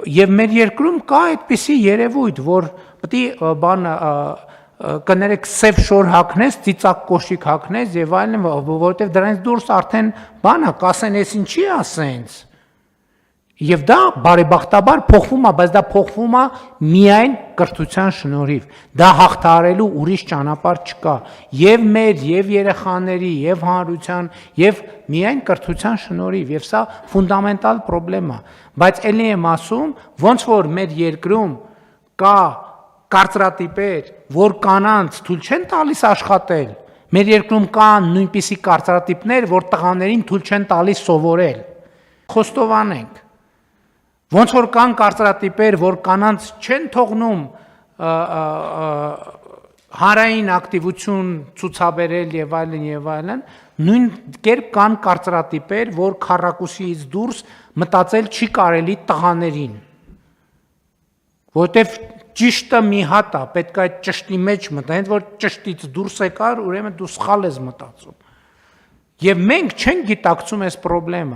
Եվ մեր երկրում կա այդպիսի երևույթ, որ պետք է բան կներեք սև շոր հագնես, ծիծակ կոշիկ հագնես եւ այլն, որովհետեւ դրանից դուրս արդեն բանա, կասեն, էս ինչի է ասենց։ Եվ դա բարեբախտաբար փոխվում է, բայց դա փոխվում է միայն կրթության շնորհիվ։ Դա հաղթահարելու ուրիշ ճանապարհ չկա։ Եվ մեր, եւ երեխաների, եւ հանրության, եւ միայն կրթության շնորհիվ, եւ սա ֆունդամենտալ խնդրեմ է։ Բայց ելի եմ ասում, ոնց որ մեր երկրում կա կարծրատիպեր, որ կանանց թույլ չեն տալիս աշխատել, մեր երկրում կան նույնպիսի կարծրատիպներ, որ տղաներին թույլ չեն տալիս սովորել։ Խոստովանենք։ Ոնց որ կան կարծրատիպեր, որ կանանց չեն թողնում հանրային ակտիվություն ցուցաբերել եւ այլն, նույն կերպ կան կարծրատիպեր, որ քառակուսիից դուրս մտածել չի կարելի տղաներին։ Որտեւ ճիշտը մի հատ է, պետք է այդ ճշտի մեջ մտնես, որ ճշտից դուրս եկար, ուրեմն դու սխալ ես մտածում։ Եվ մենք չենք գիտակցում այս խնդրեմը։